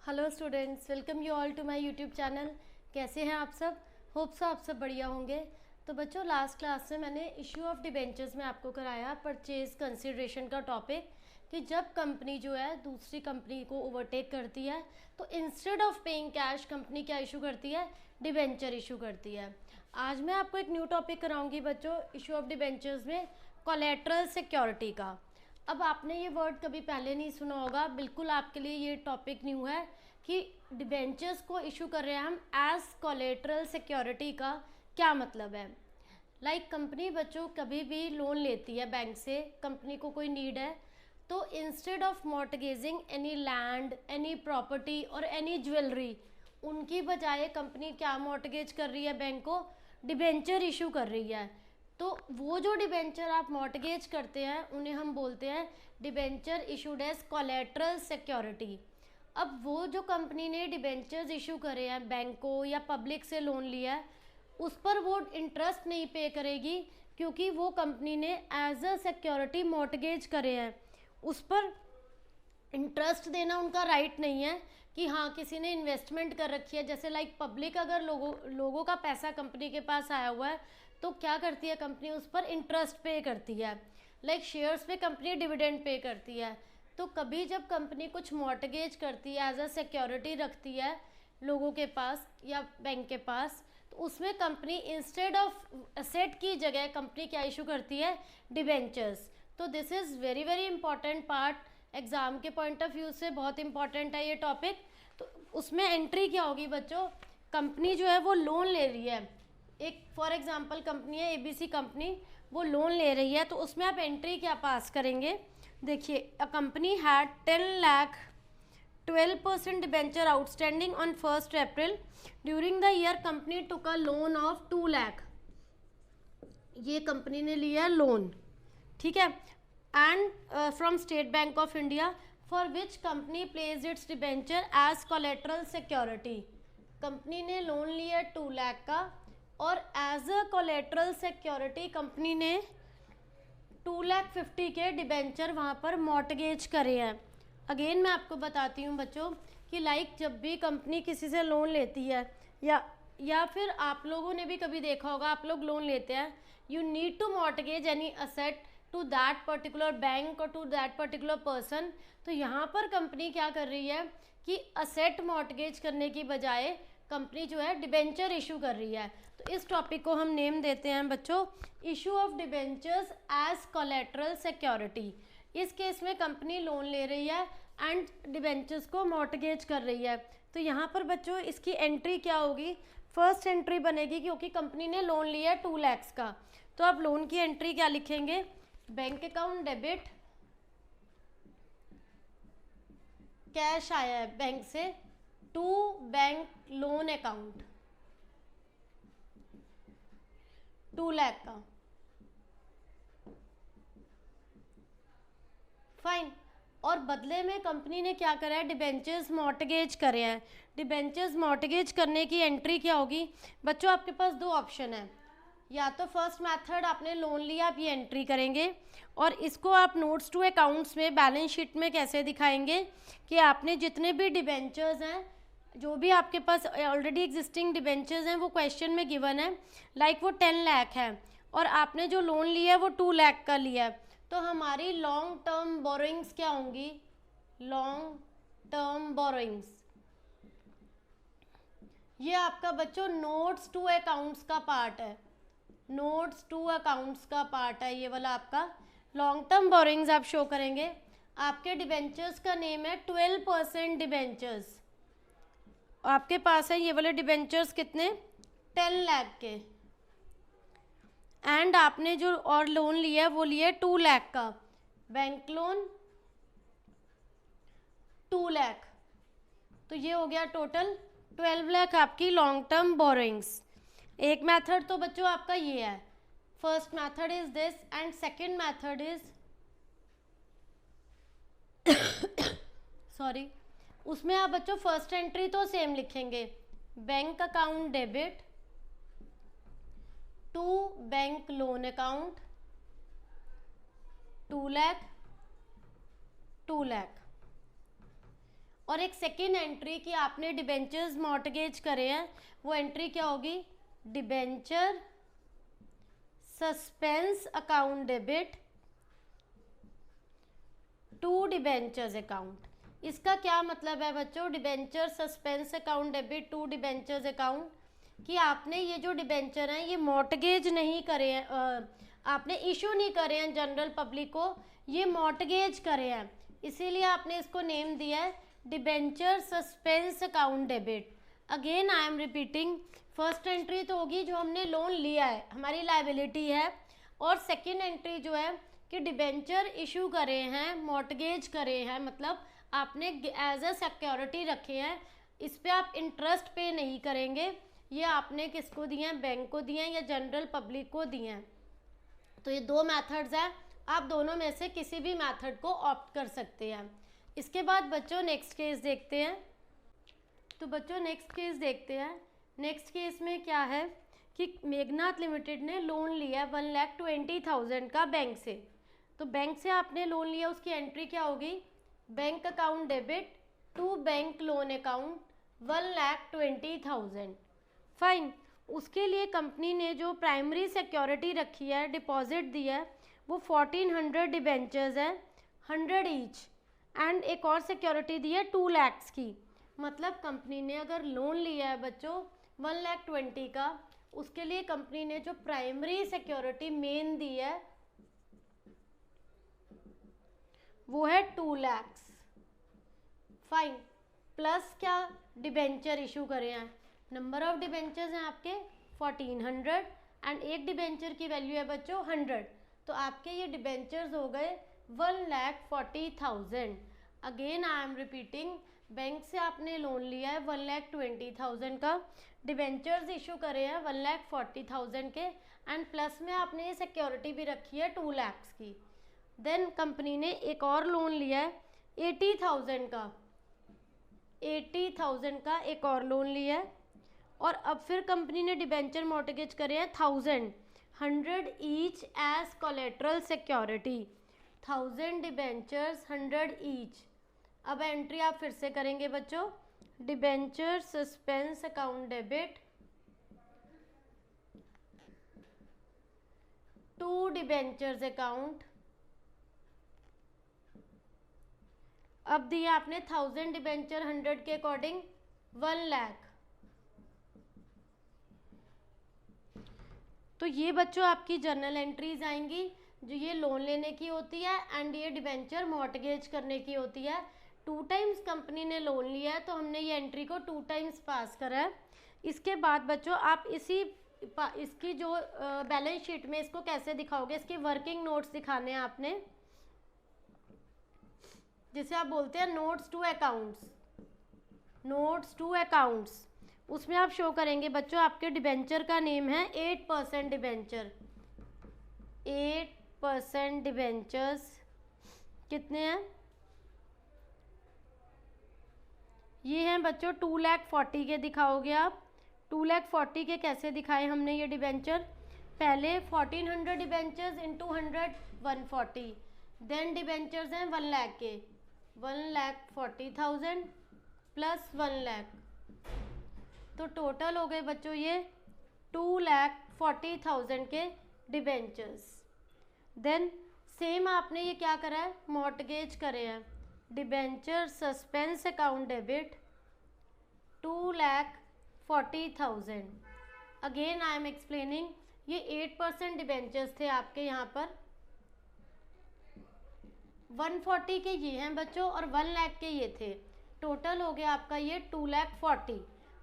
Hello students, welcome you all to my YouTube channel. कैसे हैं आप सब? होप सो आप सब बढ़िया होंगे। तो बच्चों, लास्ट क्लास में मैंने इशू ऑफ डिबेंचर्स में आपको कराया परचेज कंसिडरेशन का टॉपिक कि जब कंपनी जो है दूसरी कंपनी को ओवरटेक करती है तो instead of paying cash company क्या इशू करती है? डिबेंचर इशू करती है। आज मैं आपको एक न्यू टॉपिक कराऊंगी बच्चों, इशू ऑफ डिबेंचर्स में कोलैटरल सिक्योरिटी का। अब आपने ये वर्ड कभी पहले नहीं सुना होगा, बिल्कुल आपके लिए ये टॉपिक न्यू है कि डिबेंचर्स को इशू कर रहे हैं हम एज कोलेटरल सिक्योरिटी का क्या मतलब है। कंपनी बच्चों कभी भी लोन लेती है बैंक से, कंपनी को कोई नीड है, तो instead of mortgaging any land, any property और एनी ज्वेलरी, उनकी बजाय कंपनी क्या मॉर्टगेज कर रही है? बैंक को डिबेंचर इशू कर रही है। तो वो जो डिबेंचर आप मॉर्टगेज करते हैं उन्हें हम बोलते हैं debenture issued as collateral security. अब वो जो कंपनी ने डिबेंचर्स इशू करे हैं बैंक को या पब्लिक से लोन लिया है, उस पर वो इंटरेस्ट नहीं पे करेगी क्योंकि वो कंपनी ने एज अ सिक्योरिटी मॉर्टगेज करे हैं। उस पर इंटरेस्ट देना उनका राइट नहीं है कि हाँ किसी ने इन्वेस्टमेंट कर रखी है। जैसे पब्लिक अगर लोगों का पैसा कंपनी के पास आया हुआ है तो क्या करती है कंपनी? उस पर इंटरेस्ट पे करती है। शेयर्स पे कंपनी डिविडेंड पे करती है। तो कभी जब कंपनी कुछ मॉर्टगेज करती है, एज अ सिक्योरिटी रखती है लोगों के पास या बैंक के पास, तो उसमें कंपनी इंस्टेड ऑफ एसेट की जगह कंपनी क्या इशू करती है? डिबेंचर्स। तो this is very very important part, exam के पॉइंट ऑफ व्यू से बहुत इंपॉर्टेंट है ये टॉपिक। तो उसमें एंट्री क्या होगी बच्चों? कंपनी जो है वो लोन ले रही है, एक फॉर एग्जांपल कंपनी है एबीसी कंपनी, वो लोन ले रही है, तो उसमें आप एंट्री क्या पास करेंगे? देखिए, a company had 10 lakh 12% debenture outstanding on 1 April. During the year company took a loan of 2 lakh. ये कंपनी ने लिया लोन, ठीक है, and from State Bank of India, for which company pledge its debenture as collateral security. Company ने loan लिया 2 लाख का और as a collateral security company ने 2,50,000 के डिबेंचर वहाँ पर मॉर्टगेज करे हैं। अगेन मैं आपको बताती हूँ बच्चों कि जब भी कंपनी किसी से लोन लेती है या फिर आप लोगों ने भी कभी देखा होगा, आप लोग लोन लेते हैं, you need to mortgage any asset to that particular bank और टू दैट पर्टिकुलर पर्सन। तो यहाँ पर कंपनी क्या कर रही है कि असेट मॉर्टगेज करने की बजाय कंपनी जो है डिबेंचर इशू कर रही है। तो इस टॉपिक को हम नेम देते हैं बच्चों issue of debentures as collateral security. इस केस में कंपनी लोन ले रही है एंड डिबेंचर्स को मॉर्टगेज कर रही है। तो यहाँ पर बच्चों इसकी एंट्री क्या होगी? फर्स्ट एंट्री बनेगी, क्योंकि कंपनी ने लोन लिया है 2 लाख का, तो आप लोन की एंट्री क्या लिखेंगे? बैंक अकाउंट डेबिट, कैश आया है बैंक से, to bank loan account 2 lakh का, फाइन। और बदले में कंपनी ने क्या करा है? डिबेंचर्स मॉर्टगेज करे हैं। डिबेंचर्स मॉर्टगेज करने की एंट्री क्या होगी बच्चों? आपके पास दो ऑप्शन है, या तो फर्स्ट मेथड आपने लोन लिया, आप ये एंट्री करेंगे और इसको आप नोट्स टू अकाउंट्स में बैलेंस शीट में कैसे दिखाएंगे कि आपने जितने भी डिबेंचर्स हैं, जो भी आपके पास ऑलरेडी एग्जिस्टिंग डिबेंचर्स हैं वो क्वेश्चन में गिवन है, वो 10 लाख है और आपने जो लोन लिया है वो 2 लाख का लिया है, तो हमारी लॉन्ग टर्म बोरोइंग्स क्या होंगी? Long term borrowings. ये आपका बच्चों नोट्स टू अकाउंट्स का पार्ट है, नोट्स टू अकाउंट्स का पार्ट है ये वाला आपका। लॉन्ग टर्म बोरोइंग्स आप शो करेंगे। आपके डिबेंचर्स का नेम है 12% डिबेंचर्स। आपके पास है ये वाले डिबेंचर्स कितने? 10 लाख के, एंड आपने जो और लोन लिया है वो लिया है 2 लाख का, बैंक लोन 2 लाख, तो ये हो गया टोटल 12 लाख आपकी लॉन्ग टर्म बोरोइंग्स। एक मेथड तो बच्चों आपका ये है, first method is this and second method is sorry, उसमें आप बच्चों फर्स्ट एंट्री तो सेम लिखेंगे, bank account debit to bank loan account 2 lakh 2 lakh. और एक सेकेंड एंट्री कि आपने डिबेंचर्स मॉर्टगेज करे हैं, वो एंट्री क्या होगी, debenture suspense account debit to debentures account. इसका क्या मतलब है बच्चों, debenture suspense account debit to debentures account, कि आपने ये जो डिबेंचर हैं ये मॉर्टगेज नहीं करे हैं, आपने इशू नहीं करे हैं जनरल पब्लिक को, ये मॉर्टगेज करे हैं, इसीलिए आपने इसको नेम दिया है debenture suspense account debit. Again I am repeating, first entry तो होगी जो हमने लोन लिया है, हमारी लायबिलिटी है, और सेकेंड एंट्री जो है कि डिबेंचर इशू करे हैं, मॉर्टगेज करे हैं, मतलब आपने एज अ सिक्योरिटी रखे हैं, इस पे आप इंटरेस्ट पे नहीं करेंगे, ये आपने किसको दिए हैं, बैंक को दिए हैं या जनरल पब्लिक को दिए हैं। तो ये दो मेथड्स हैं, आप दोनों में से किसी भी मेथड को ऑप्ट कर सकते हैं। इसके बाद बच्चों नेक्स्ट केस देखते हैं। तो बच्चों नेक्स्ट केस देखते हैं। नेक्स्ट केस में क्या है कि मेघनाथ लिमिटेड ने लोन लिया 1,20,000 का बैंक से। तो बैंक से आपने लोन लिया, उसकी एंट्री क्या होगी, bank account debit to bank loan account 1,20,000। Fine, उसके लिए कंपनी ने जो प्राइमरी सिक्योरिटी रखी है, डिपॉजिट दिया है, वो 1400 डिबेंचर्स है, 100 ईच, एंड एक और सिक्योरिटी दी है 2 लाख की। मतलब कंपनी ने अगर लोन लिया है बच्चों 1,20,000 का, उसके लिए कंपनी ने जो प्राइमरी सिक्योरिटी मेन दी है वो है 2 लाख। फाइन, प्लस क्या, डिबेंचर इशू करे हैं, नंबर ऑफ डिबेंचर्स हैं आपके 1400 एंड एक डिबेंचर की वैल्यू है बच्चों 100, तो आपके ये डिबेंचर्स हो गए 1,40,000। Again I am repeating, bank से आपने लोन लिया है 1,20,000 का, डिबेंचर्स इशू करे हैं 1,40,000 के, एंड प्लस में आपने ये सिक्योरिटी भी रखी है 2 लाख की। देन कंपनी ने एक और लोन लिया है 80,000 का, 80,000 का एक और लोन लिया है, और अब फिर कंपनी ने डिबेंचर मॉर्टगेज करे हैं 100 each as collateral security, 1000 debentures 100 each. अब एंट्री आप फिर से करेंगे बच्चों, debenture suspense account debit to debentures account. अब दिया आपने 1000 डिबेंचर 100 के अकॉर्डिंग 1 लाख। तो ये बच्चों आपकी जर्नल एंट्रीज आएंगी जो ये लोन लेने की होती है एंड ये डिबेंचर मॉर्टगेज करने की होती है। 2 टाइम्स कंपनी ने लोन लिया है तो हमने ये एंट्री को 2 टाइम्स पास करा है। इसके बाद बच्चों आप इसकी जो बैलेंस शीट में इसको कैसे दिखाओगे, इसकी वर्किंग नोट्स दिखाने हैं आपने, जिसे आप बोलते हैं notes to accounts, notes to accounts. उसमें आप शो करेंगे बच्चों आपके डिबेंचर का नेम है 8% डिबेंचर, 8% डिबेंचर्स कितने हैं, ये हैं बच्चों 2,40,000 के दिखाओगे आप। 2,40,000 के कैसे दिखाए हमने ये डिबेंचर, पहले 1400 डिबेंचर्स इंटू 100 140, देन डिबेंचर्स हैं 1 लाख के, 1,40,000 प्लस 1 लाख, तो टोटल हो गए बच्चों ये 2,40,000 के डिबेंचर्स। देन सेम आपने ये क्या करा है, मॉर्टगेज करे हैं, debenture suspense account debit 2,40,000। Again I am explaining, ये 8% डिबेंचर्स थे आपके यहाँ पर, 140 के ये हैं बच्चों और 1 लाख के ये थे, टोटल हो गया आपका ये 2,40,000।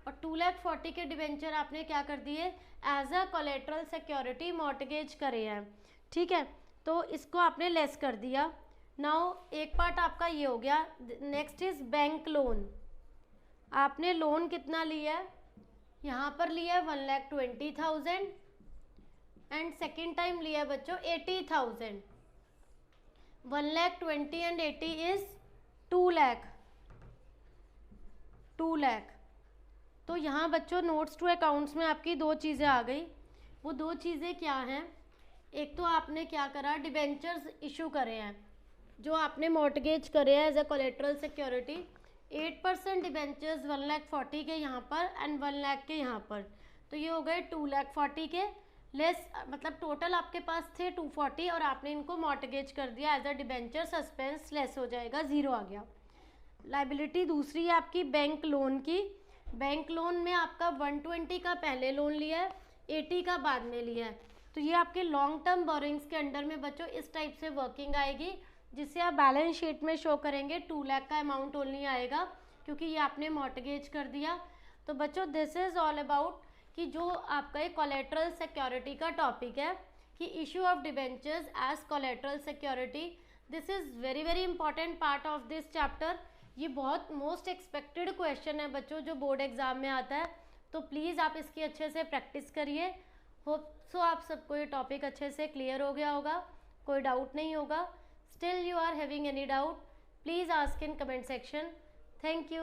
और 2,40,000 के डिबेंचर आपने क्या कर दिए, as a collateral security mortgage करे हैं, ठीक है, तो इसको आपने लेस कर दिया। नाउ एक पार्ट आपका ये हो गया। Next is bank loan. आपने लोन कितना लिया है, यहाँ पर लिया है 1,20,000 एंड सेकेंड टाइम लिया है बच्चों 80,000। 1,20,000 एंड 80 इज 2 लाख, 2 लाख। तो यहाँ बच्चों नोट्स टू अकाउंट्स में आपकी 2 चीज़ें आ गई। वो 2 चीज़ें क्या हैं, एक तो आपने क्या करा, डिबेंचर्स इशू करे हैं जो आपने मॉर्टगेज करे हैं as a collateral security 8% debentures 1,40,000 के यहाँ पर एंड 1,00,000 के यहाँ पर, तो ये हो गए 2,40,000 के लेस, मतलब टोटल आपके पास थे 240 और आपने इनको मॉर्टगेज कर दिया as a debenture, suspense less हो जाएगा, ज़ीरो आ गया। लाइबिलिटी दूसरी है आपकी बैंक लोन की। बैंक लोन में आपका 120 का पहले लोन लिया है, 80 का बाद में लिया है, तो ये आपके लॉन्ग टर्म बोरिंग्स के अंडर में बच्चों इस टाइप से वर्किंग आएगी, जिसे आप बैलेंस शीट में शो करेंगे 2 लाख का अमाउंट ओनली आएगा, क्योंकि ये आपने मॉर्टगेज कर दिया। तो बच्चों दिस इज़ ऑल अबाउट कि जो आपका एक कोलेटरल सिक्योरिटी का टॉपिक है कि issue of debentures as collateral security, this is very very important part of this chapter. ये बहुत मोस्ट एक्सपेक्टेड क्वेश्चन है बच्चों जो बोर्ड एग्जाम में आता है, तो प्लीज़ आप इसकी अच्छे से प्रैक्टिस करिए। होप सो आप सबको ये टॉपिक अच्छे से क्लियर हो गया होगा, कोई डाउट नहीं होगा। Still you are having any doubt, please ask in comment section. Thank you.